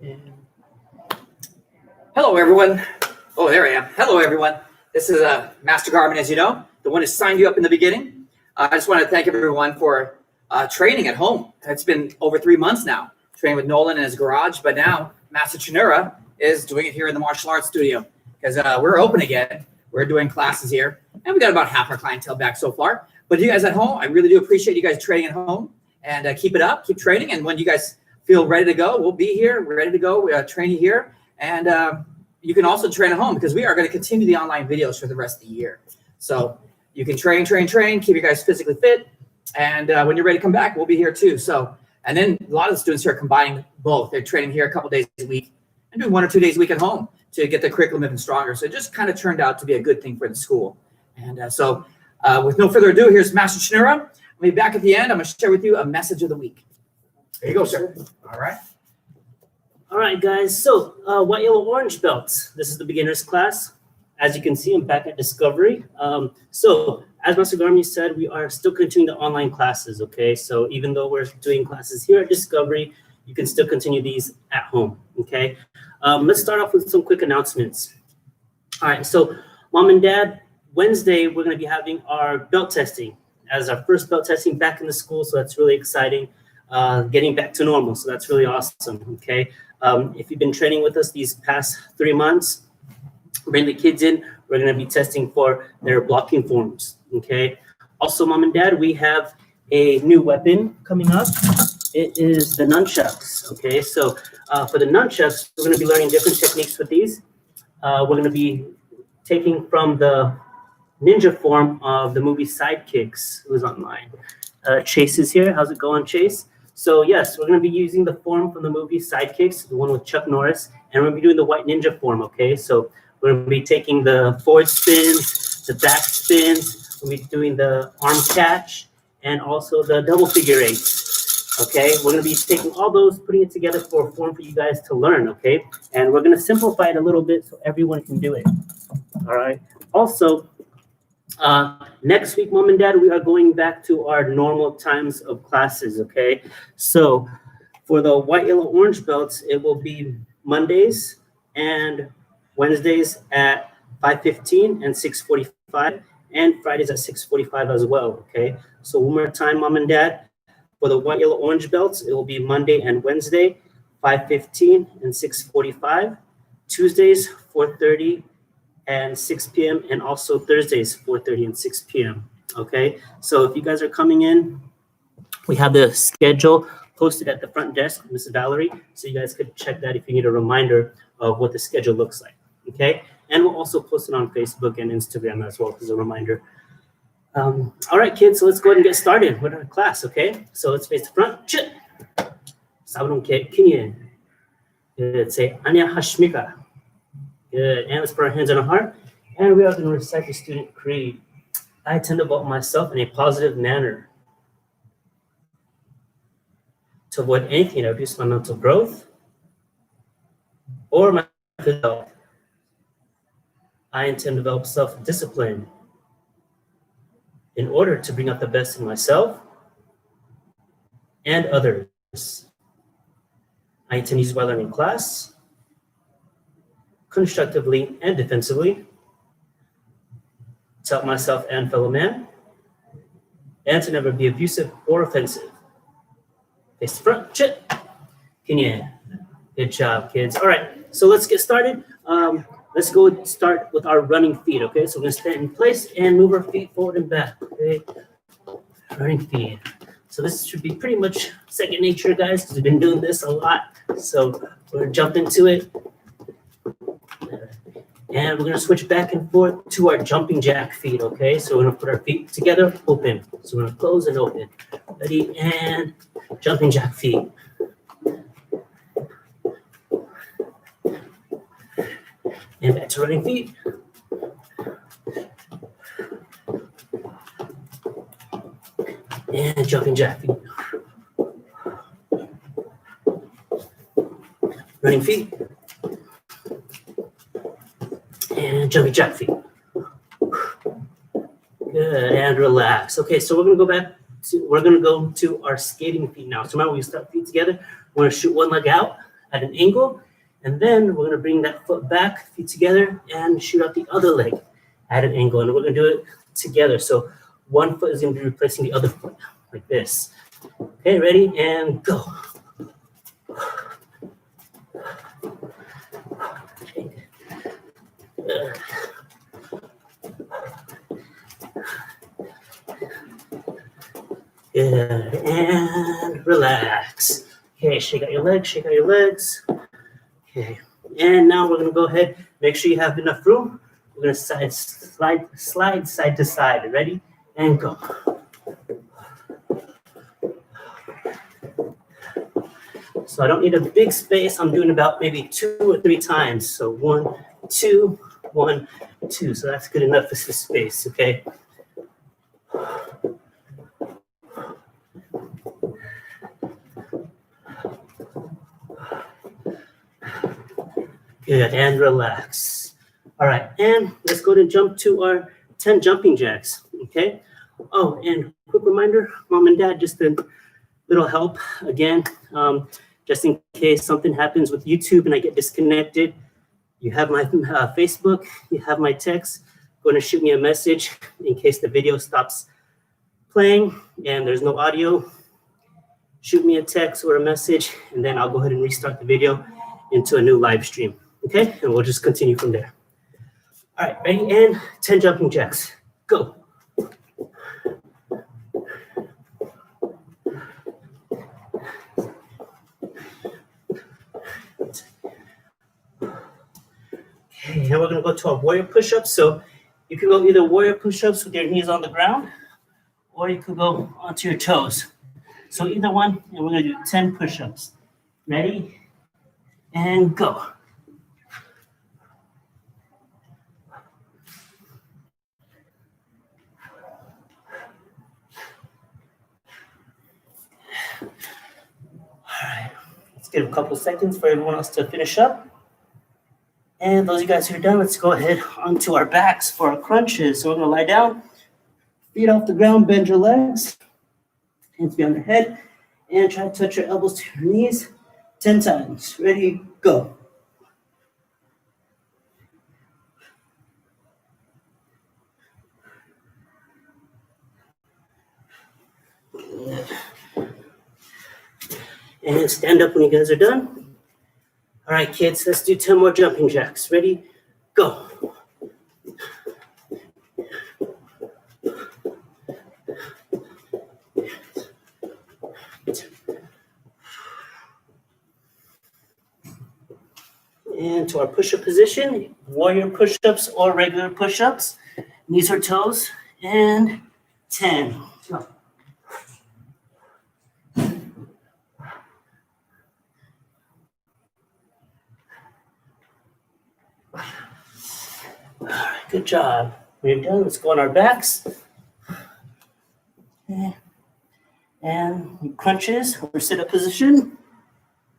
And hello, everyone. Oh, there I am. Hello, everyone. This is Master Garmin, as you know, the one who signed you up in the beginning. I just want to thank everyone for training at home. It's been over 3 months now, training with Nolan in his garage, but now Master Chinura is doing it here in the martial arts studio because we're open again. We're doing classes here, and we got about half our clientele back so far. But you guys at home, I really do appreciate you guys training at home, and keep it up, keep training. And when you guys feel ready to go, we'll be here. We're ready to go. We train you here, and you can also train at home because we are going to continue the online videos for the rest of the year. So you can train, keep you guys physically fit, and when you're ready to come back, we'll be here too. So, and then a lot of the students here are combining both. They're training here a couple days a week and doing 1 or 2 days a week at home to get the curriculum even stronger. So it just kind of turned out to be a good thing for the school. And so with no further ado, here's Master Chinura. I'll be back at the end. I'm going to share with you a message of the week. There you go, sir. All right. All right, guys. So white, yellow, orange belts. This is the beginner's class. As you can see, I'm back at Discovery. So as Master Garmin said, we are still continuing the online classes, okay? So even though we're doing classes here at Discovery, you can still continue these at home, okay? Let's start off with some quick announcements. All right, so Mom and Dad, Wednesday, we're going to be having our belt testing as our first belt testing back in the school, so that's really exciting. Getting back to normal, so that's really awesome, okay? If you've been training with us these past 3 months, bring the kids in. We're going to be testing for their blocking forms, okay? Also, Mom and Dad, we have a new weapon coming up. It is the nunchucks, okay? So for the nunchucks, we're going to be learning different techniques with these. We're going to be taking from the ninja form of the movie Sidekicks, who's online. Chase is here. How's it going, Chase? So yes, we're going to be using the form from the movie Sidekicks, the one with Chuck Norris, and we're going to be doing the white ninja form, okay? So we're going to be taking the forward spins, the back spins, we'll be doing the arm catch, and also the double figure eights, okay? We're going to be taking all those, putting it together for a form for you guys to learn, okay? And we're going to simplify it a little bit so everyone can do it, all right? Also, next week, Mom and Dad, we are going back to our normal times of classes, okay? So for the white, yellow, orange belts, it will be Mondays and Wednesdays at 5:15 and 6:45, and Fridays at 6:45 as well, okay? So one more time, Mom and Dad, for the white, yellow, orange belts, it will be Monday and Wednesday, 5:15 and 6:45, Tuesdays, 4:30 and 6 p.m., and also Thursdays, 4:30 and 6 p.m., okay? So if you guys are coming in, we have the schedule posted at the front desk, Miss Valerie, so you guys could check that if you need a reminder of what the schedule looks like, okay? And we'll also post it on Facebook and Instagram as well as a reminder. All right, kids, so let's go ahead and get started with our class, okay? So let's face the front. Chit. Sabrun ke kinye. Good. Say Anya Hashmika. Good. And let's put our hands on our heart. And we are going to recite the student creed. I tend to vote myself in a positive manner to avoid anything that reduces my mental growth or my physical health. I intend to develop self-discipline in order to bring out the best in myself and others. I intend to use my learning class constructively and defensively to help myself and fellow man, and to never be abusive or offensive. Face the front, chit. Good job, kids. All right, so let's get started. Let's go start with our running feet, okay? So we're gonna stand in place and move our feet forward and back, okay? Running feet. So this should be pretty much second nature, guys, because we've been doing this a lot. So we're gonna jump into it. And we're gonna switch back and forth to our jumping jack feet, okay? So we're gonna put our feet together, open. So we're gonna close and open. Ready, and jumping jack feet. And back to running feet. And jumping jack feet. Running feet. And jumping jack feet. Good, and relax. Okay, so we're gonna go to our skating feet now. So remember, we start feet together. We're gonna shoot one leg out, at an angle. And then we're gonna bring that foot back, feet together, and shoot out the other leg at an angle. And we're gonna do it together. So one foot is gonna be replacing the other foot, like this. Okay, ready, and go. Good, and relax. Okay, shake out your legs, shake out your legs. Okay, and now we're gonna go ahead, make sure you have enough room. We're gonna slide side to side. Ready, and go. So I don't need a big space. I'm doing about maybe 2 or 3 times. So 1, 2, 1, 2. So that's good enough for this space, okay? Good, and relax. All right, and let's go ahead and jump to our 10 jumping jacks, okay? Oh, and quick reminder, mom and dad, just a little help again. Just in case something happens with YouTube and I get disconnected, you have my Facebook, you have my text. Go ahead and shoot me a message in case the video stops playing and there's no audio. Shoot me a text or a message, and then I'll go ahead and restart the video into a new live stream, okay? And we'll just continue from there. All right, ready? And 10 jumping jacks, go. Okay, and we're gonna go to our warrior push-ups. So you can go either warrior push-ups with your knees on the ground, or you could go onto your toes. So either one, and we're gonna do 10 push-ups. Ready? And go. All right, let's give a couple seconds for everyone else to finish up. And those of you guys who are done, let's go ahead onto our backs for our crunches. So we're gonna lie down, feet off the ground, bend your legs, hands behind your head, and try to touch your elbows to your knees 10 times. Ready, go. And stand up when you guys are done. All right, kids, let's do 10 more jumping jacks. Ready, go. And to our push-up position, warrior push-ups or regular push-ups, knees or toes, and 10. Go. All right, good job. When you're done, let's go on our backs. Okay. And crunches or sit-up position.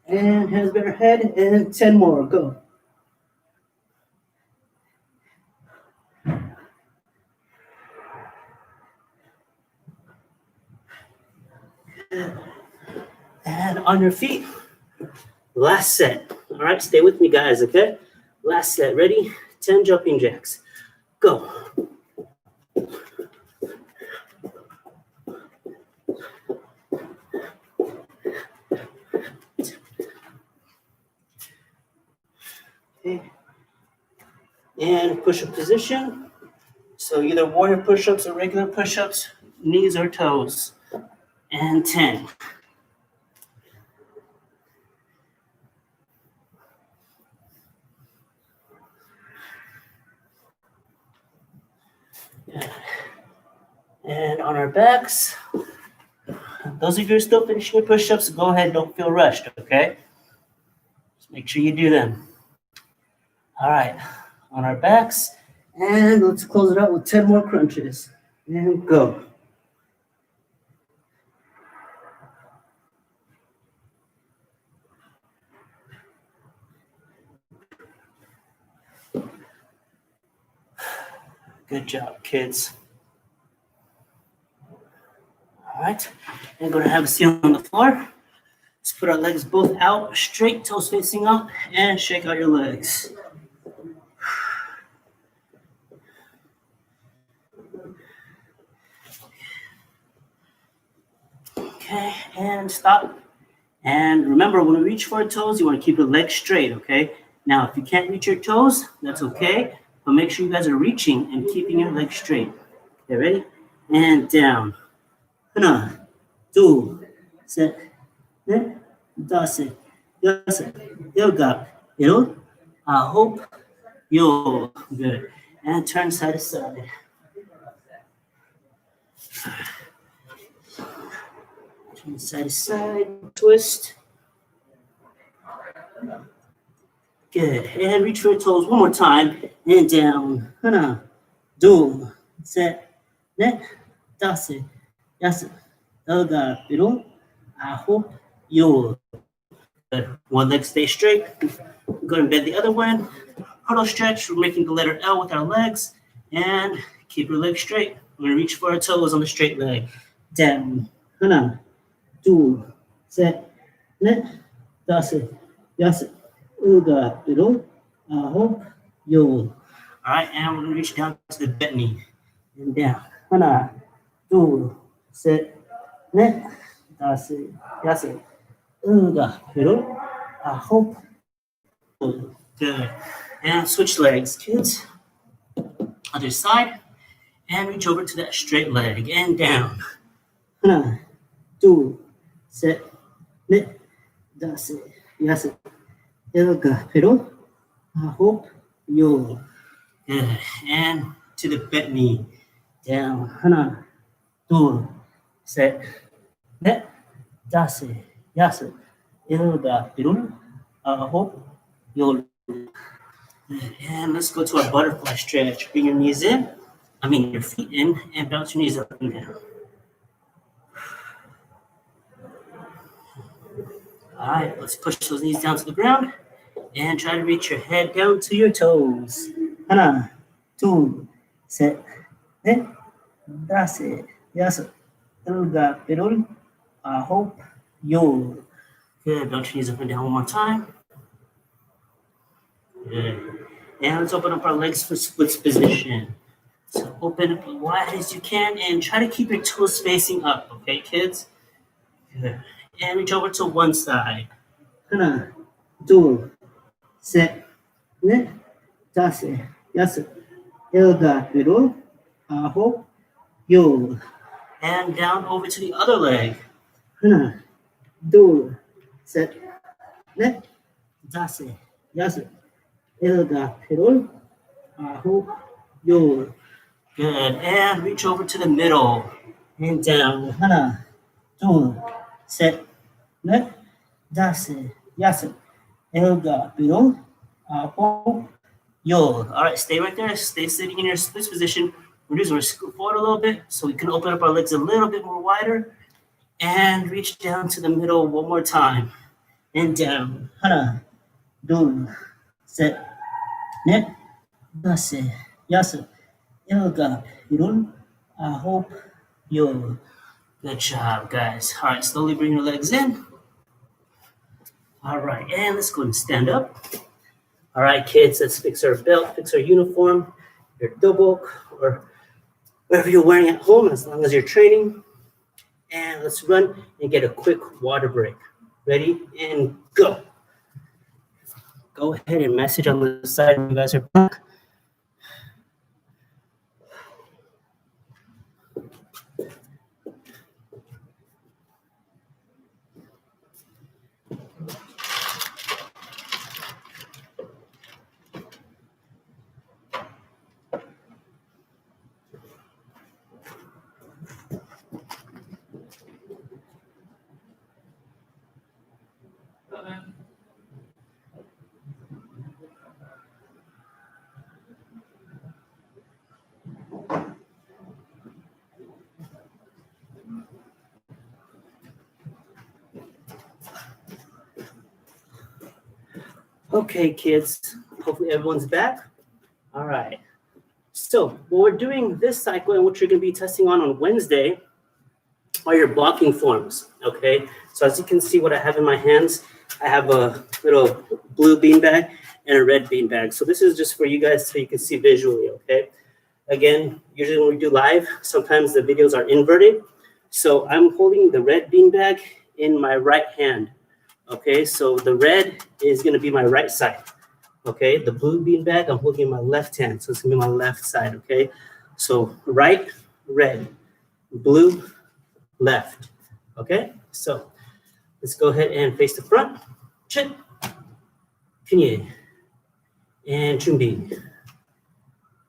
And hands behind our head, and 10 more, go. And on your feet, last set. All right, stay with me, guys, okay? Last set, ready? 10 jumping jacks, go. Okay. And push-up position. So either warrior push-ups or regular push-ups, knees or toes. And 10. And on our backs, those of you who are still finishing your push-ups, go ahead, don't feel rushed, okay? Just make sure you do them. All right, on our backs, and let's close it out with 10 more crunches. And go. Good job, kids. All right, and go to have a seat on the floor. Let's Put our legs both out, straight, toes facing up, and shake out your legs. Okay, and stop. And remember, when we reach for our toes, you want to keep your legs straight, okay? Now, if you can't reach your toes, that's okay, but make sure you guys are reaching and keeping your legs straight. Okay, ready? And down. Hana, two, set, ne, dase, yase, yoga, yo, I hope, yo, good. And turn side to side. Turn side to side, twist. Good. And reach for your toes one more time. And down. Hana, do, set, ne, dase, yase, yoga, yo, I hope, yo. Good. One leg stay straight. Go and bend the other one. Huddle stretch. We're making the letter L with our legs. And keep your legs straight. We're going to reach for our toes on the straight leg. Down. Hana, do, set, ne, dase, yase, yoga, yo, I hope, yo. All right, and we're going to reach down to the bent knee. And down. Hana, do, set, ne, dase, yase, yoga, yo, I hope, yo. Good. And switch legs, kids. Other side. And reach over to that straight leg. And down. Hana, do, set, ne, dase, yase, yoga, yo, I hope, yo. Good. And to the bent knee. Down. Hana, do, set, ne, dase, yase, yoga, yo, I hope, yo. And let's go to our butterfly stretch. Bring your knees in. Your feet in, and bounce your knees up and down. All right, let's push those knees down to the ground and try to reach your head down to your toes. Hana, two, set, ne, dase, yase, yoga, yo, I hope, yo. Good, bounce your knees up and down one more time. Good. And let's open up our legs for splits position. So open up as wide as you can and try to keep your toes facing up, okay, kids? Good. And reach over to one side. Hana, do, set, ne, dase, yase, yoga, yo, I hope, yo. And down over to the other leg. Hana, do, set, ne, dase, yase, yoga, yo, I hope, yo. Good. And reach over to the middle. And down. Hana, do, set, ne, dase, yase, yoga, yo, I hope, yo. All right, stay right there. Stay sitting in your split position. We're just going to scoot forward a little bit so we can open up our legs a little bit more wider. And reach down to the middle one more time. And down. Hana, do, set, ne, dase, yase, yoga, yo, I hope, yo. Good job, guys. All right, slowly bring your legs in. All right, and let's go and stand up. All right, kids, let's fix our belt, fix our uniform, your dobok, or whatever you're wearing at home, as long as you're training. And let's run and get a quick water break. Ready? And go. Go ahead and message on the side when you guys are back. Okay, kids, hopefully everyone's back. All right. So what we're doing this cycle and what you're going to be testing on Wednesday are your blocking forms, okay? So as you can see what I have in my hands, I have a little blue beanbag and a red beanbag. So this is just for you guys so you can see visually, okay? Again, usually when we do live, sometimes the videos are inverted. So I'm holding the red beanbag in my right hand, okay? So the red is gonna be my right side, okay? The blue beanbag, I'm holding in my left hand, so it's gonna be my left side, okay? So right, red, blue, left, okay? So let's go ahead and face the front, chin, pinyin, and chumbi.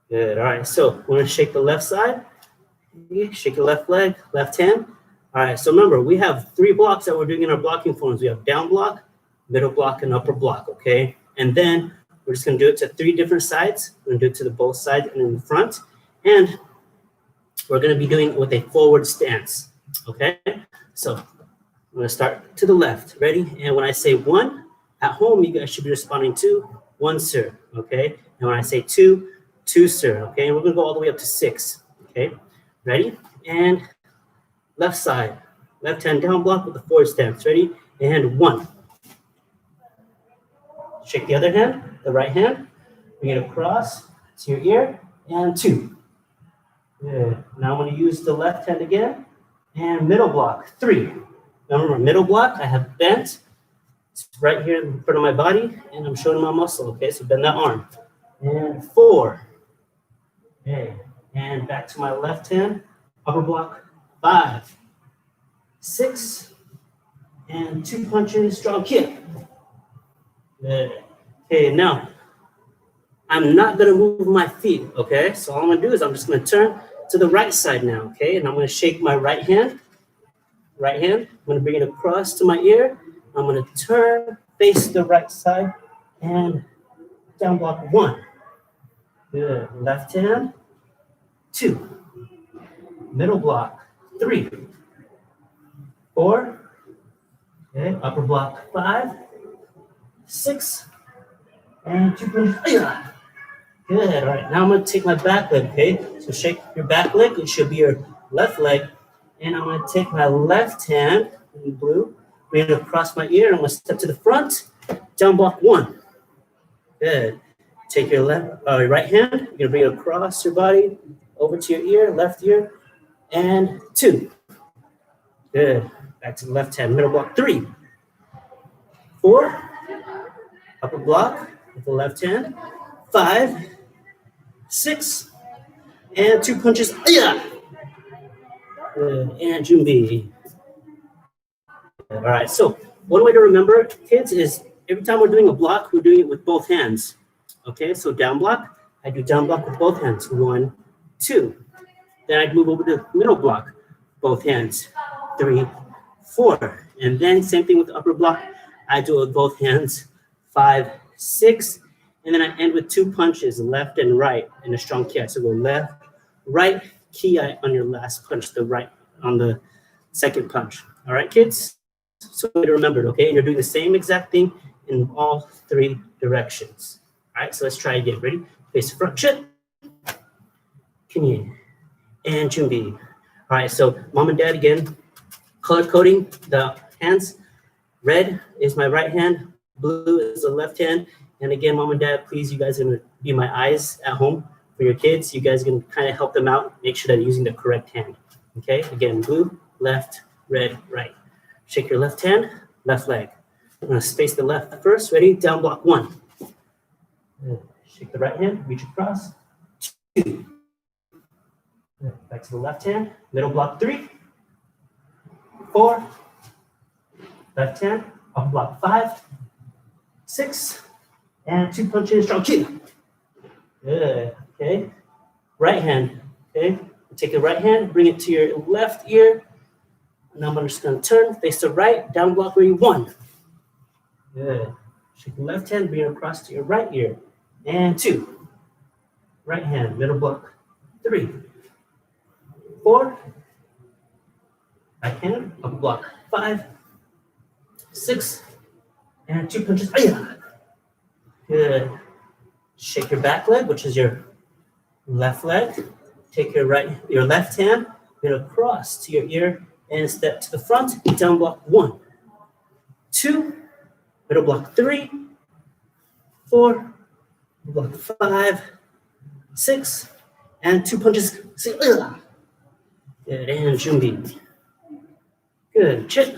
Good, all right, so we're gonna shake the left side, shake your left leg, left hand. All right, so remember, we have 3 blocks that we're doing in our blocking forms. We have down block, middle block, and upper block, okay? And then we're just gonna do it to 3 different sides. We're gonna do it to the both sides and in the front. And we're gonna be doing it with a forward stance, okay? So I'm gonna start to the left, ready? And when I say 1, at home, you guys should be responding to 1, sir, okay? And when I say 2, 2, sir, okay? And we're gonna go all the way up to 6, okay? Ready? And left side, left hand down block with the forward stance. Ready? And 1. Shake the other hand, the right hand. Bring it across to your ear. And 2. Good. Now I'm going to use the left hand again. And middle block, 3. Now remember, middle block, I have bent. It's right here in front of my body. And I'm showing my muscle, okay? So bend that arm. And 4. Okay. And back to my left hand, upper block, 5, 6, and 2 punches, strong kick. Good. Okay, now, I'm not gonna move my feet, okay? So all I'm gonna do is I'm just gonna turn to the right side now, okay? And I'm gonna shake my right hand. I'm gonna bring it across to my ear. I'm gonna turn, face the right side, and down block 1. Good, left hand, 2. Middle block, 3, 4, okay, upper block, 5, 6, and 2 punches. Good, all right, now I'm gonna take my back leg, okay? So shake your back leg, it should be your left leg, and I'm gonna take my left hand, in blue, bring it across my ear, I'm gonna step to the front, down block 1. Good, take your right hand, you're gonna bring it across your body, over to your ear, left ear, and 2. Good. Back to the left hand, middle block, 3, 4, upper block with the left hand, 5, 6, and 2 punches. Good. And Jumbi. All right, so one way to remember, kids, is every time we're doing a block, we're doing it with both hands. Okay, so down block, I do down block with both hands. 1, 2. Then I'd move over to middle block, both hands, 3, 4. And then same thing with the upper block. I do it with both hands, 5, 6. And then I end with 2 punches, left and right, in a strong kick. So go left, right, key on your last punch, the right on the second punch. All right, kids? So to remember it, okay? And you're doing the same exact thing in all 3 directions. All right, so let's try again. Ready? Face the front, chin, pinyin, and chumbi. All right, so mom and dad, again, color coding the hands. Red is my right hand, blue is the left hand. And again, mom and dad, please, you guys are gonna be my eyes at home for your kids. You guys can kind of help them out, make sure they're using the correct hand. Okay, again, blue, left, red, right. Shake your left hand, left leg. I'm gonna space the left first. Ready? Down block 1. Shake the right hand, reach across. 2. Back to the left hand, middle block 3, 4. Left hand, upper block 5, 6, and 2 punches, strong kick. Good. Okay. Right hand. Okay. Take the right hand, bring it to your left ear. Now I'm just going to turn, face the right, down block where you 1. Good. Shake the left hand, bring it across to your right ear. And 2. Right hand, middle block 3, 4. Right hand, upper block 5, 6, and 2 punches. Good. Shake your back leg, which is your left leg. Take your left hand, bring it across to your ear, and step to the front, down block 1. 2, middle block 3, 4, middle block 5, 6, and 2 punches. Say, ugh. Good, and Jumbi. Good, chip.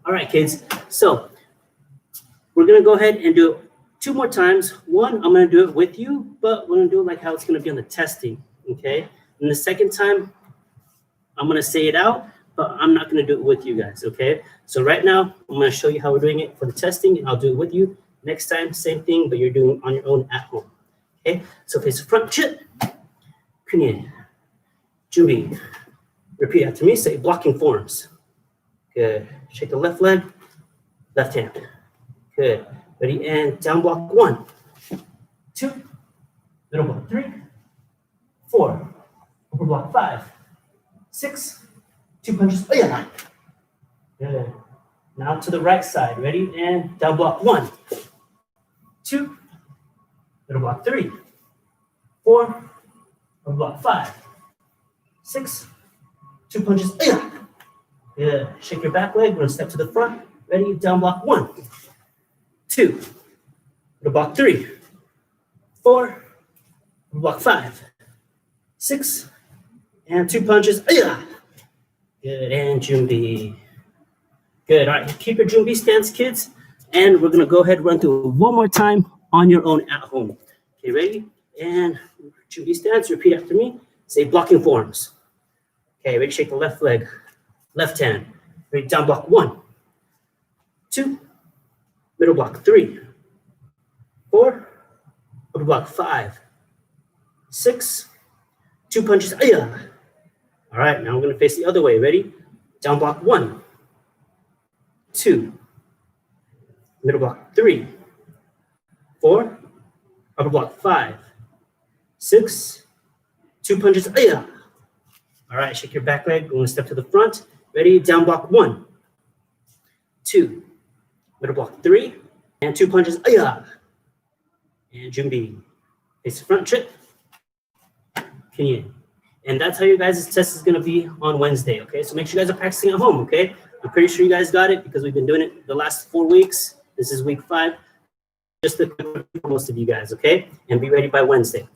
All right, kids. So we're gonna go ahead and do it 2 more times. One, I'm gonna do it with you, but we're gonna do it like how it's gonna be on the testing, okay? And the second time, I'm gonna say it out, but I'm not gonna do it with you guys, okay? So right now, I'm gonna show you how we're doing it for the testing, and I'll do it with you. Next time, same thing, but you're doing it on your own at home, okay? So face the front, chip. Jubi. Repeat after me, say blocking forms. Good. Shake the left leg, left hand. Good. Ready, and down block 1, 2, middle block 3, 4, upper block 5, 6, 2 punches. Oh, yeah. Good. Now to the right side. Ready, and down block 1, 2, middle block 3, 4, upper block 5, 6, 2 punches. Oh, yeah. Good. Shake your back leg. We're going to step to the front. Ready, down block 1, 2, middle block 3, 4, middle block 5, 6, and 2 punches. Yeah. Good, and Jumbi. Good, all right, keep your Jumbi stance, kids. And we're gonna go ahead and run through it 1 more time on your own at home. Okay, ready? And Jumbi stance, repeat after me. Say blocking forms. Okay, ready, shake the left leg, left hand. Ready, down block 1, 2, middle block 3, 4, upper block 5, 6, 2 punches. Yeah. All right, now we're gonna face the other way. Ready? Down block 1, 2, middle block 3, 4, upper block 5, 6, 2 punches. Yeah. All right, shake your back leg. We're gonna step to the front. Ready? Down block 1, 2, middle block 3, and 2 punches. Yeah. And Jumbi. Face the front, trip. And that's how your guys' test is going to be on Wednesday, okay? So make sure you guys are practicing at home, okay? I'm pretty sure you guys got it because we've been doing it the last 4 weeks. This is week 5. Just for most of you guys, okay? And be ready by Wednesday.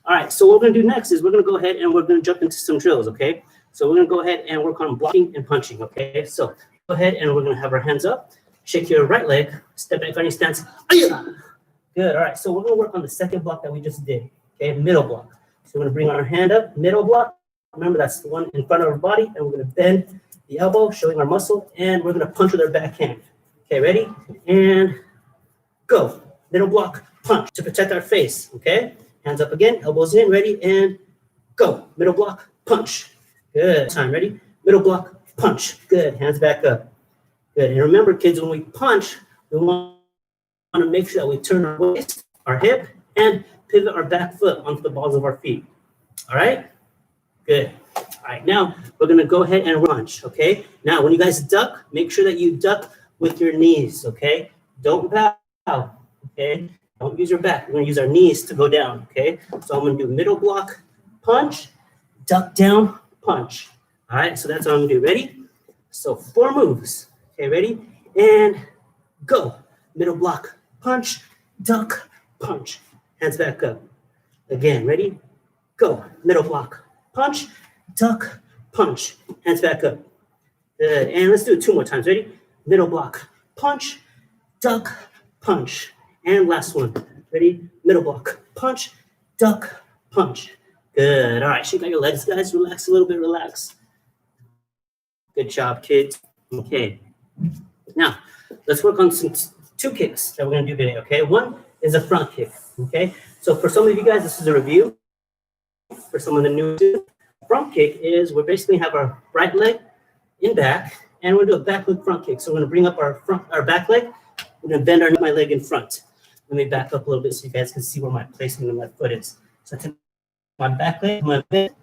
All right, so what we're going to do next is we're going to go ahead and we're going to jump into some drills, okay? So we're going to go ahead and work on blocking and punching, okay? So go ahead and we're going to have our hands up. Shake your right leg. Step back on your stance. Good. All right, so we're going to work on the second block that we just did, okay? Middle block. So we're going to bring our hand up, middle block. Remember, that's the one in front of our body. And we're going to bend the elbow, showing our muscle. And we're going to punch with our back hand. Okay, ready? And go. Middle block, punch to protect our face. Okay? Hands up again, elbows in, ready? And go. Middle block, punch. Good. Time, ready? Middle block, punch. Good. Hands back up. Good. And remember, kids, when we punch, we want to make sure that we turn our waist, our hip, and pivot our back foot onto the balls of our feet. All right? Good. All right, now we're gonna go ahead and punch, okay? Now, when you guys duck, make sure that you duck with your knees, okay? Don't bow, okay? Don't use your back. We're gonna use our knees to go down, okay? So I'm gonna do middle block, punch, duck down, punch. All right, so that's what I'm gonna do. Ready? So 4 moves. Okay, ready? And go. Middle block, punch, duck, punch. Hands back up. Again, ready? Go. Middle block. Punch, duck, punch. Hands back up. Good. And let's do it 2 more times. Ready? Middle block. Punch, duck, punch. And last one. Ready? Middle block. Punch, duck, punch. Good. All right. Shake out your legs, guys. Relax a little bit. Relax. Good job, kids. Okay. Now, let's work on some 2 kicks that we're going to do today, okay? One is a front kick. Okay, so for some of you guys, this is a review. For some of the new front kick is we basically have our right leg in back, and we're gonna do a back leg front kick. So we're gonna bring up our back leg. We're gonna bend my leg in front. Let me back up a little bit so you guys can see where my placement of my foot is. So I take my back leg, my bend,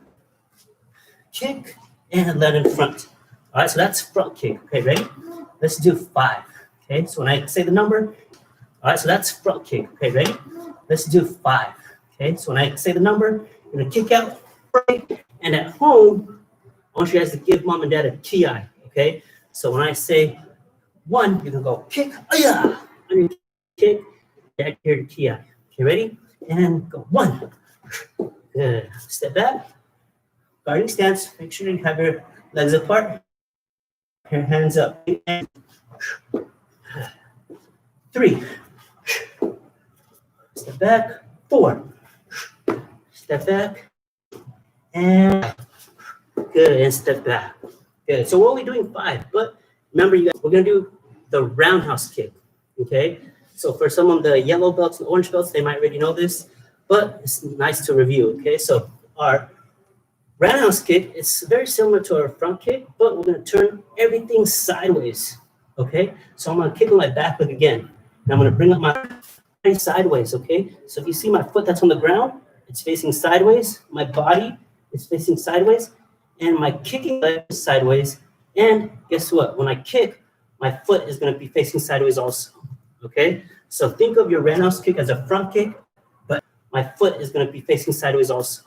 kick, and let in front. All right, so that's front kick. Okay, ready? Let's do 5. Okay, so when I say the number, all right, so that's front kick. Okay, ready? Let's do 5. Okay, so when I say the number, you're gonna kick out, right? And at home, I want you guys to give mom and dad a key eye. Okay, so when I say 1, you're gonna go kick, yeah, on your kick, back here to ki. Okay, ready? And go 1. Good. Step back, guarding stance. Make sure you have your legs apart, your hands up. And 3. Step back, 4. Step back, and good, and step back. Good. So we're only doing 5, but remember, you guys, we're gonna do the roundhouse kick. Okay. So for some of the yellow belts and orange belts, they might already know this, but it's nice to review. Okay. So our roundhouse kick is very similar to our front kick, but we're gonna turn everything sideways. Okay. So I'm gonna kick on my back leg again, and I'm gonna bring up my body sideways. Okay. So if you see my foot that's on the ground, it's facing sideways. My body is facing sideways, and my kicking leg is sideways. And guess what? When I kick, my foot is going to be facing sideways also. Okay? So think of your roundhouse kick as a front kick, but my foot is going to be facing sideways also.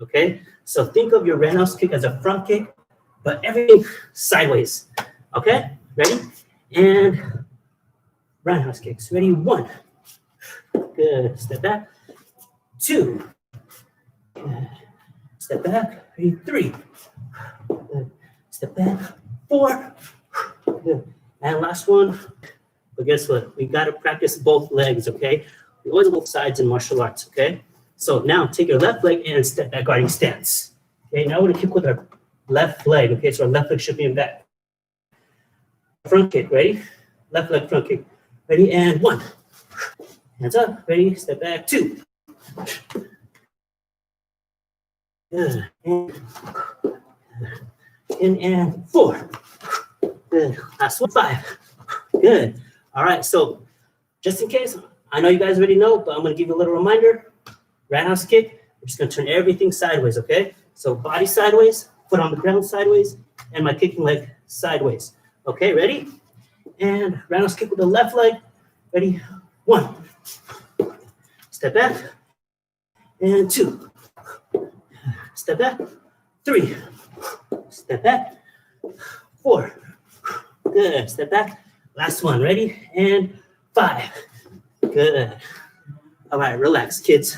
Okay? So think of your roundhouse kick as a front kick, but everything sideways. Okay? Ready? And roundhouse kicks. Ready? 1. Good. Step back. 2. Good. Step back. Ready? 3. Good. Step back. 4. Good. And last one. But guess what? We got to practice both legs, okay? We always both sides in martial arts, okay? So now take your left leg and step back guarding stance. Okay, now we're going to kick with our left leg, okay? So our left leg should be in back. Front kick, ready? Left leg front kick. Ready? And 1. Hands up. Ready? Step back. 2. Good. And 4. Good. Last one. 5. Good. All right. So just in case, I know you guys already know, but I'm going to give you a little reminder. Roundhouse kick. We're just going to turn everything sideways, okay? So body sideways, foot on the ground sideways, and my kicking leg sideways. Okay, ready? And roundhouse kick with the left leg. Ready? 1. Step back. And 2. Step back. 3. Step back. 4. Good. Step back. Last one. Ready? And 5. Good. All right. Relax, kids.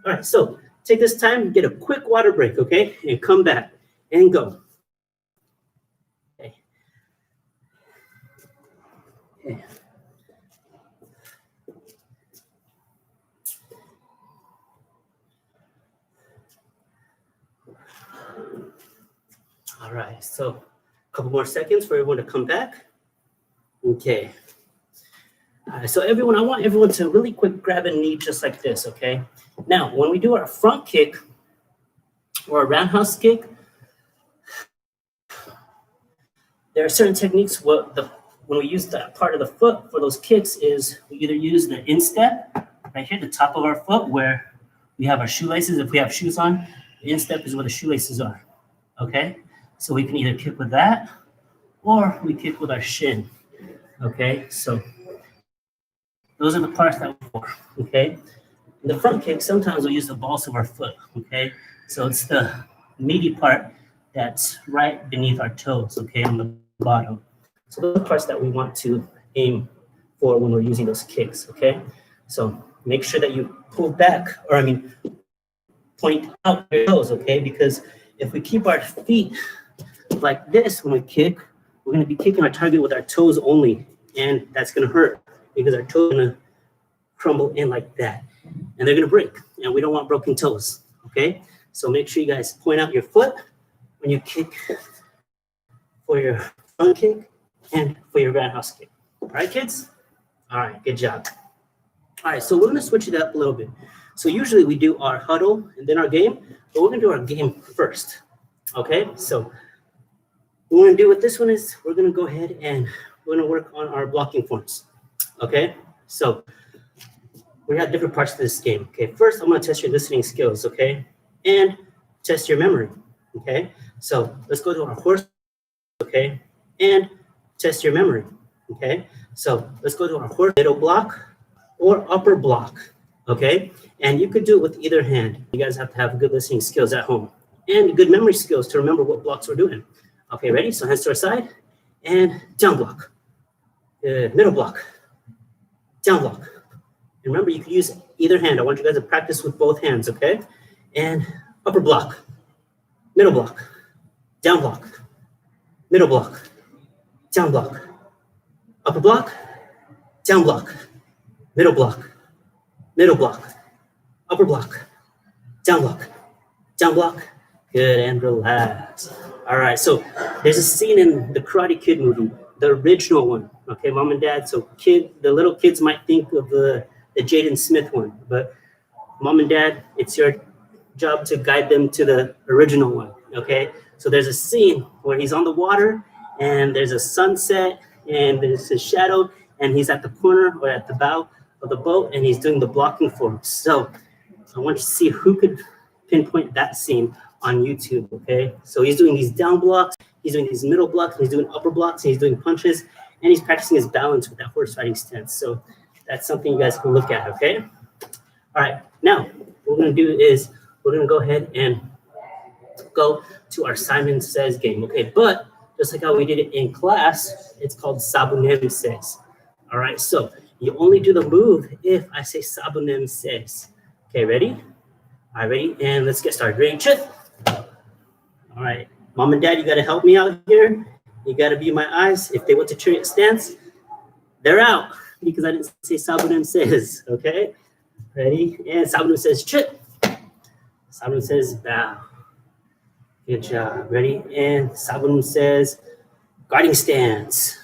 All right. So take this time, get a quick water break, okay? And come back and go. Okay. Okay. All right, so a couple more seconds for everyone to come back. Okay. All right, so everyone, I want everyone to really quick grab a knee just like this, okay? Now, when we do our front kick or a roundhouse kick, there are certain techniques. When we use that part of the foot for those kicks is we either use the instep right here at the top of our foot where we have our shoelaces. If we have shoes on, the instep is where the shoelaces are, okay? So we can either kick with that or we kick with our shin, okay? So those are the parts that we're for, okay? In the front kick, sometimes we'll use the balls of our foot, okay? So it's the meaty part that's right beneath our toes, okay, on the bottom. So those are the parts that we want to aim for when we're using those kicks, okay? So make sure that you pull back, point out your toes, okay? Because if we keep our feet like this when we kick, we're going to be kicking our target with our toes only, and that's going to hurt because our toes are going to crumble in like that, and they're going to break, and we don't want broken toes, okay? So make sure you guys point out your foot when you kick for your front kick and for your roundhouse kick. All right, kids? All right, good job. All right, so we're going to switch it up a little bit. So usually we do our huddle and then our game, but we're going to do our game first, okay? So what we're going to do with this one is we're going to go ahead and we're going to work on our blocking forms, okay? So we have different parts to this game, okay? First, I'm going to test your listening skills, okay? And test your memory, okay? So let's go to our horse, okay? And test your memory, okay? So let's go to our horse, middle block or upper block, okay? And you could do it with either hand. You guys have to have good listening skills at home and good memory skills to remember what blocks we're doing. Okay, ready? So hands to our side and down block. Middle block, down block. And remember, you can use either hand. I want you guys to practice with both hands, okay? And upper block, middle block, down block, middle block, down block, upper block, down block, middle block, upper block, down block. Good, and relax. All right, so there's a scene in the Karate Kid movie, the original one, okay, Mom and Dad. So the little kids might think of the Jaden Smith one, but Mom and Dad, it's your job to guide them to the original one, okay? So there's a scene where he's on the water, and there's a sunset, and there's a shadow, and he's at the corner or at the bow of the boat, and he's doing the blocking for him. So I want you to see who could pinpoint that scene on YouTube, okay? So he's doing these down blocks, he's doing these middle blocks, he's doing upper blocks, and he's doing punches, and he's practicing his balance with that horse riding stance. So that's something you guys can look at, okay? All right, now what we're gonna do is we're gonna go ahead and go to our Simon Says game, okay? But just like how we did it in class, it's called Sabunem Says. All right, so you only do the move if I say Sabunem Says. Okay, ready? All right, ready? And let's get started. Ready, chit? All right, Mom and Dad, you gotta help me out here. You gotta be my eyes. If they went to chariot stance, they're out because I didn't say Sabunem Says, okay? Ready? And Sabunem Says chit. Sabunem Says bow. Good job. Ready? And Sabunem Says guarding stance.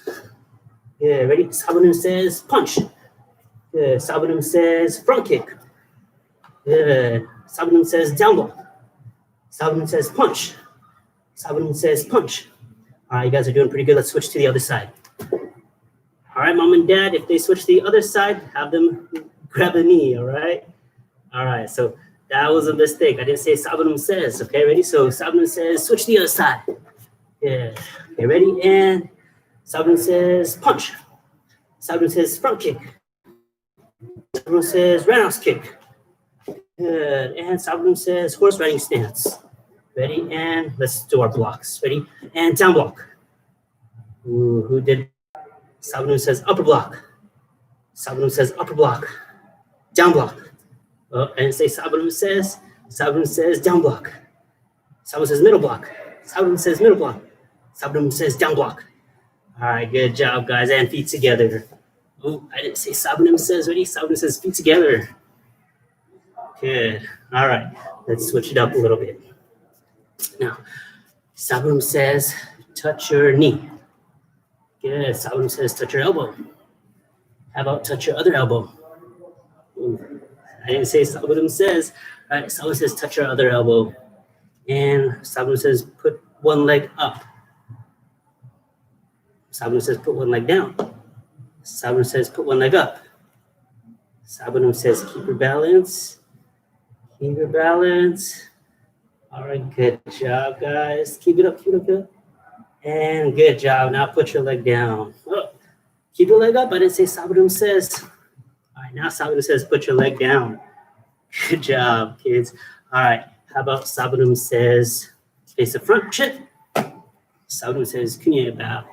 Yeah, ready? Sabunem Says punch. Good. Sabunem Says front kick. Good. Sabunem Says down block. Sabunem Says punch. Sabunem Says punch. All right, you guys are doing pretty good. Let's switch to the other side. All right, Mom and Dad, if they switch to the other side, have them grab a knee, all right? All right, so that was a mistake. I didn't say Sabunem Says, okay, ready? So Sabunem Says switch to the other side. Yeah, okay, ready? And Sabunem Says punch. Sabunem Says front kick. Sabunem Says roundhouse kick. Good, and Sabunem Says horse riding stance. Ready? And let's do our blocks. Ready? And down block. Ooh, who did? Sabunem Says upper block. Sabunem Says upper block. Down block. Oh, I didn't say Sabunem Says. Sabunem Says down block. Sabunem Says middle block. Sabunem Says middle block. Sabunem Says down block. All right, good job, guys. And feet together. Oh, I didn't say Sabunem Says. Ready? Sabunem Says feet together. Good. All right, let's switch it up a little bit. Now, Sabunem Says touch your knee. Good. Sabunem Says touch your elbow. How about touch your other elbow? Ooh, I didn't say Sabunem Says. All right, Sabunem Says touch your other elbow. And Sabunem Says put one leg up. Sabunem Says put one leg down. Sabunem Says put one leg up. Sabunem Says keep your balance. Keep your balance. All right, good job, guys. Keep it up, keep it up, good. And good job. Now put your leg down. Oh, keep your leg up. I didn't say Sabunem Says. All right, now Sabunem Says put your leg down. Good job, kids. All right, how about Sabunem Says face the front, chip. Sabunem Says kunye bow.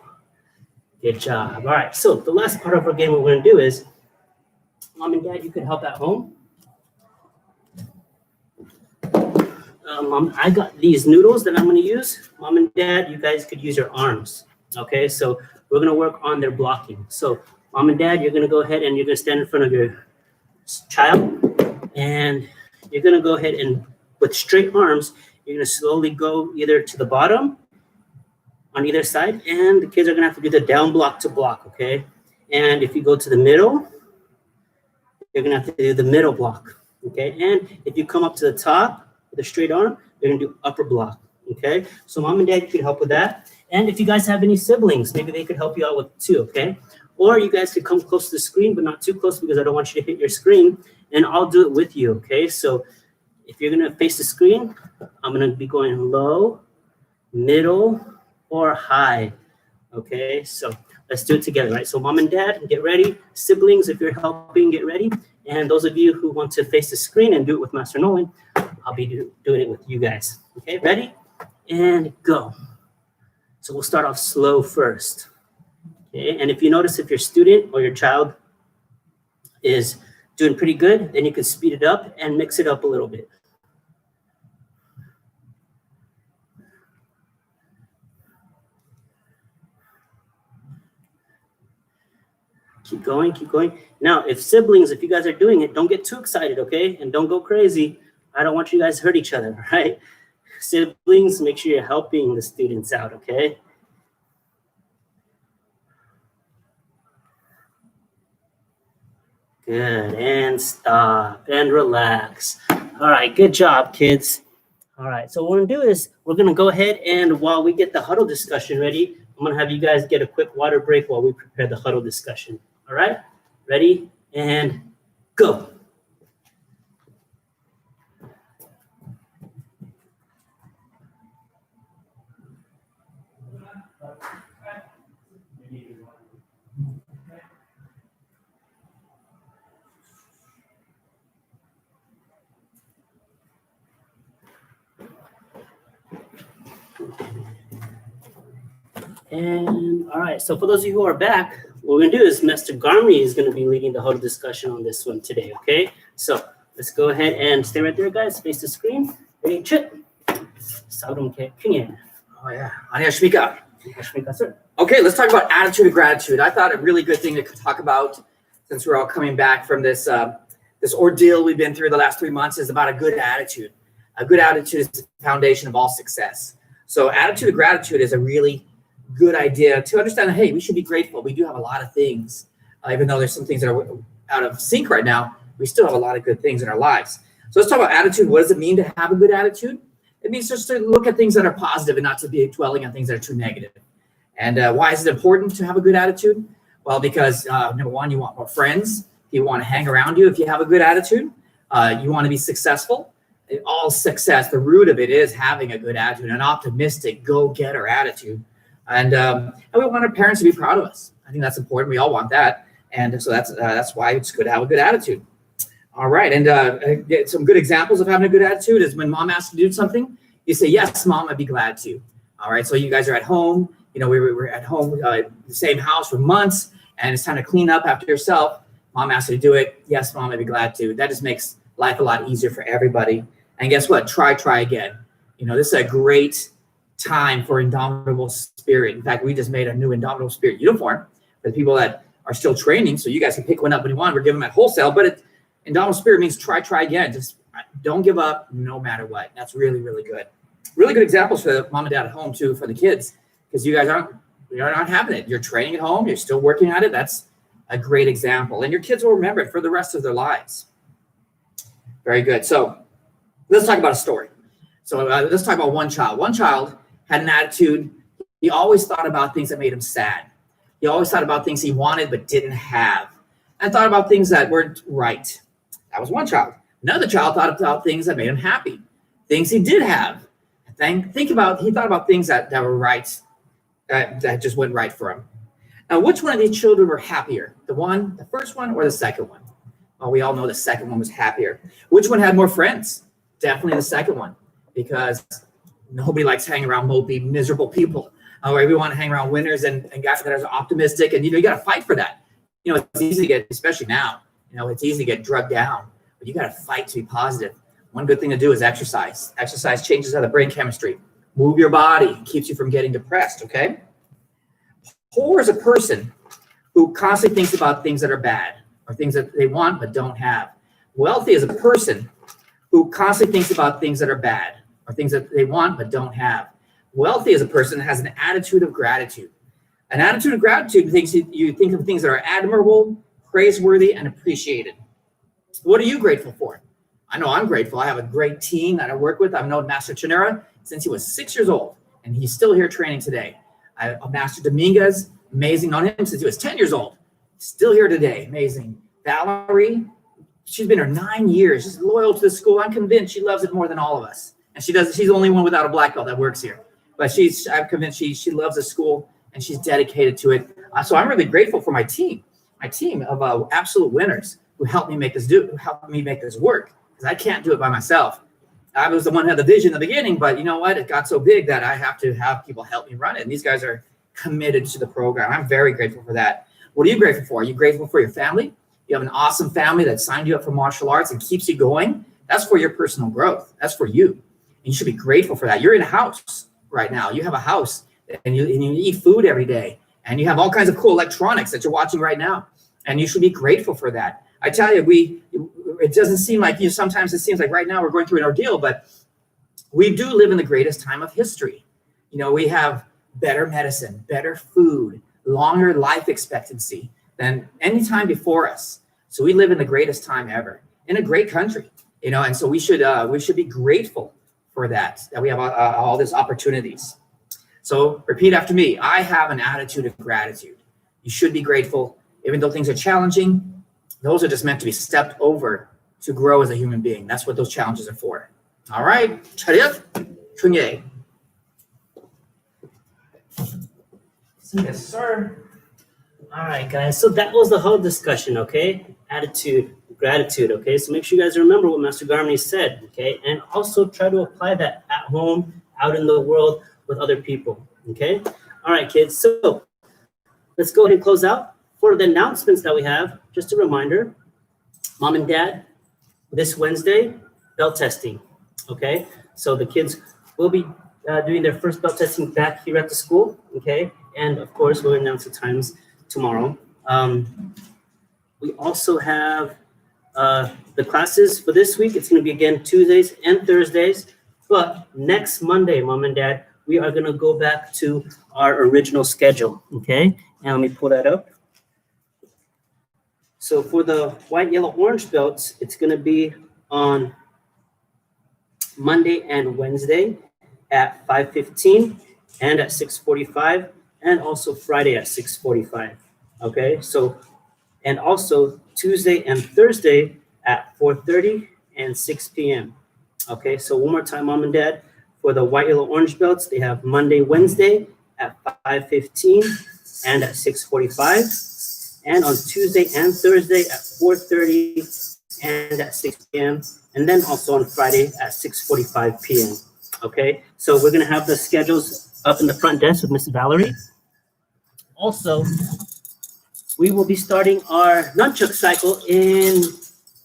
Good job. All right, so the last part of our game what we're going to do is, Mom and Dad, you could help at home. Mom, I got these noodles that I'm going to use. Mom and Dad, you guys could use your arms. Okay, so we're going to work on their blocking. So Mom and Dad, you're going to go ahead and you're going to stand in front of your child. And you're going to go ahead and with straight arms, you're going to slowly go either to the bottom on either side. And the kids are going to have to do the down block to block, okay? And if you go to the middle, you're going to have to do the middle block, okay? And if you come up to the top, with a straight arm, you're gonna do upper block, okay? So Mom and Dad could help with that. And if you guys have any siblings, maybe they could help you out with too, okay? Or you guys could come close to the screen, but not too close because I don't want you to hit your screen, and I'll do it with you, okay? So if you're gonna face the screen, I'm gonna be going low, middle, or high, okay? So let's do it together, right? So Mom and Dad, get ready. Siblings, if you're helping, get ready. And those of you who want to face the screen and do it with Master Nolan, I'll be doing it with you guys. Okay, ready? And go. So we'll start off slow first. Okay, and if you notice if your student or your child is doing pretty good, then you can speed it up and mix it up a little bit. Keep going, keep going. Now, if you guys are doing it, don't get too excited, okay? And don't go crazy. I don't want you guys to hurt each other, right? Siblings, make sure you're helping the students out, okay? Good, and stop, and relax. All right, good job, kids. All right, so what we're gonna do is we're gonna go ahead and while we get the huddle discussion ready, I'm gonna have you guys get a quick water break while we prepare the huddle discussion. All right, ready, and go. And all right, so for those of you who are back, what we're gonna do is Mr. Garmy is gonna be leading the huddle discussion on this one today, okay? So let's go ahead and stay right there, guys. Face the screen. Ready, chit. Oh yeah, 안녕하십니까. Sir. Okay, let's talk about attitude of gratitude. I thought a really good thing to talk about since we're all coming back from this this ordeal we've been through the last 3 months is about a good attitude. A good attitude is the foundation of all success. So attitude of gratitude is a really good idea to understand that, hey, we should be grateful. We do have a lot of things. Even though there's some things that are out of sync right now, we still have a lot of good things in our lives. So let's talk about attitude. What does it mean to have a good attitude? It means just to look at things that are positive and not to be dwelling on things that are too negative. And why is it important to have a good attitude? Well, because number one, you want more friends. You want to hang around you if you have a good attitude. You want to be successful. All success, the root of it is having a good attitude, an optimistic, go-getter attitude. And we want our parents to be proud of us. I think that's important. We all want that. And so that's why it's good to have a good attitude. All right. And some good examples of having a good attitude is when mom asks you to do something, you say, yes, mom, I'd be glad to. All right. So you guys are at home. You know, we were at home, the same house for months, and it's time to clean up after yourself. Mom asks you to do it. Yes, mom, I'd be glad to. That just makes life a lot easier for everybody. And guess what? Try again. You know, this is a great time for indomitable spirit. In fact, we just made a new indomitable spirit uniform for the people that are still training. So you guys can pick one up when you want. We're giving them at wholesale, but indomitable spirit means try again. Just don't give up no matter what. That's really, really good. Really good examples for the mom and dad at home too, for the kids, because you guys you're not having it. You're training at home. You're still working at it. That's a great example. And your kids will remember it for the rest of their lives. Very good. So let's talk about a story. So let's talk about one child. One child had an attitude. He always thought about things that made him sad. He always thought about things he wanted but didn't have, and thought about things that weren't right. That was one child. Another child thought about things that made him happy, things he did have. He thought about things that were right, that just went right for him. Now, which one of these children were happier? The first one, or the second one? Well, we all know the second one was happier. Which one had more friends? Definitely the second one, because nobody likes hanging around mopey, miserable people. We want to hang around winners and guys that are optimistic, and you got to fight for that. You know, it's easy to get, especially now. You know, it's easy to get drugged down, but you got to fight to be positive. One good thing to do is exercise. Exercise changes the brain chemistry. Move your body, keeps you from getting depressed. Okay. Poor is a person who constantly thinks about things that are bad or things that they want but don't have. Wealthy is a person who constantly thinks about things that are bad or things that they want but don't have. Wealthy is a person that has an attitude of gratitude. An attitude of gratitude thinks you think of things that are admirable, praiseworthy, and appreciated. What are you grateful for? I know I'm grateful. I have a great team that I work with. I've known Master Chinera since he was 6 years old, and he's still here training today. Master Dominguez, amazing. Known him since he was 10 years old. Still here today, amazing. Valerie, she's been here 9 years. She's loyal to the school. I'm convinced she loves it more than all of us. And she's the only one without a black belt that works here. But I'm convinced she loves the school and she's dedicated to it. So I'm really grateful for my team of absolute winners who helped me make this work, because I can't do it by myself. I was the one who had the vision in the beginning, but you know what? It got so big that I have to have people help me run it. And these guys are committed to the program. I'm very grateful for that. What are you grateful for? Are you grateful for your family? You have an awesome family that signed you up for martial arts and keeps you going. That's for your personal growth. That's for you. And you should be grateful for that. You're in a house right now. You have a house and you eat food every day. And you have all kinds of cool electronics that you're watching right now. And you should be grateful for that. I tell you, it doesn't seem like, sometimes it seems like right now we're going through an ordeal, but we do live in the greatest time of history. We have better medicine, better food, longer life expectancy than any time before us. So we live in the greatest time ever in a great country, and so we should be grateful for that we have all these opportunities. So repeat after me. I have an attitude of gratitude. You should be grateful, even though things are challenging. Those are just meant to be stepped over to grow as a human being. That's what those challenges are for. All right. 차렷, 충예. Yes, sir. All right, guys. So that was the whole discussion, okay? Attitude, gratitude, okay? So make sure you guys remember what Master Garmini said, okay? And also try to apply that at home, out in the world with other people, okay? All right, kids. So let's go ahead and close out. For the announcements that we have, just a reminder, Mom and Dad, this Wednesday, belt testing, okay? So the kids will be doing their first belt testing back here at the school, okay? And of course, we'll announce the times tomorrow. We also have the classes for this week. It's going to be again Tuesdays and Thursdays. But next Monday, Mom and Dad, we are going to go back to our original schedule, okay? And let me pull that up. So for the white, yellow, orange belts, it's going to be on Monday and Wednesday at 5:15 and at 6:45, and also Friday at 6:45. Okay, so and also Tuesday and Thursday at 4:30 and 6 p.m. Okay, so one more time, Mom and Dad, for the white, yellow, orange belts, they have Monday, Wednesday at 5:15 and at 6:45. And on Tuesday and Thursday at 4:30 and at 6 p.m. And then also on Friday at 6:45 p.m. Okay, so we're gonna have the schedules up in the front desk with Miss Valerie. Also, we will be starting our nunchuck cycle in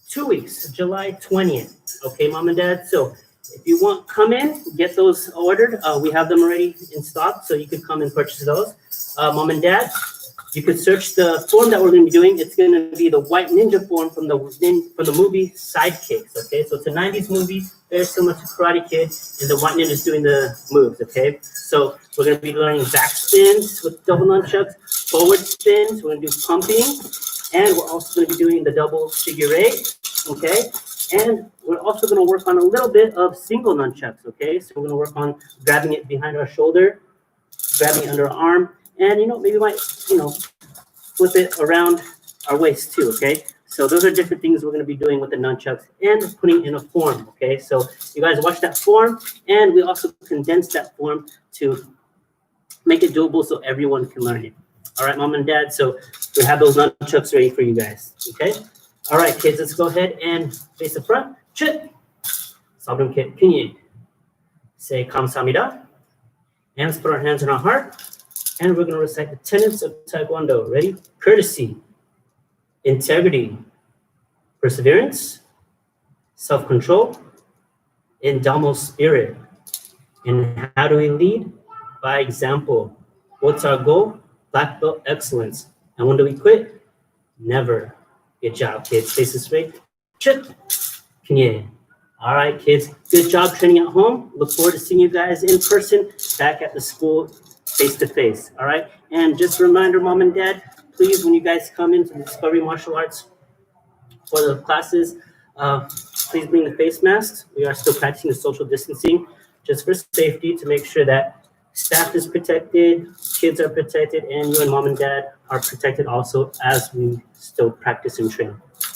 2 weeks, July 20th. Okay, Mom and Dad. So if you want, come in, get those ordered. We have them already in stock, so you can come and purchase those. Mom and Dad, you could search the form that we're going to be doing. It's going to be the White Ninja form from the movie Sidekicks. Okay, so it's a 90s movie, very similar to Karate Kid, and the White Ninja is doing the moves. Okay, so we're going to be learning back spins with double nunchucks, forward spins. We're going to do pumping, and we're also going to be doing the double figure eight. Okay, and we're also going to work on a little bit of single nunchucks. Okay, so we're going to work on grabbing it behind our shoulder, grabbing it under our arm. And, maybe might, flip it around our waist too, okay? So those are different things we're going to be doing with the nunchucks and putting in a form, okay? So you guys watch that form, and we also condensed that form to make it doable so everyone can learn it. All right, Mom and Dad, so we have those nunchucks ready for you guys, okay? All right, kids, let's go ahead and face the front. Chit. Sabrum kit kinye. Say kamsamida. And let's put our hands on our heart. And we're going to recite the tenets of Taekwondo. Ready? Courtesy, integrity, perseverance, self-control, indomitable spirit. And how do we lead? By example. What's our goal? Black belt excellence. And when do we quit? Never. Good job, kids. Face this way. Chit. Kinye. All right, kids. Good job training at home. Look forward to seeing you guys in person back at the school face-to-face, all right? And just a reminder, Mom and Dad, please, when you guys come into the Discovery Martial Arts for the classes, please bring the face masks. We are still practicing the social distancing just for safety to make sure that staff is protected, kids are protected, and you and Mom and Dad are protected also as we still practice and train,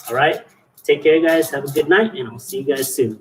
all right? Take care, guys. Have a good night, and I'll see you guys soon.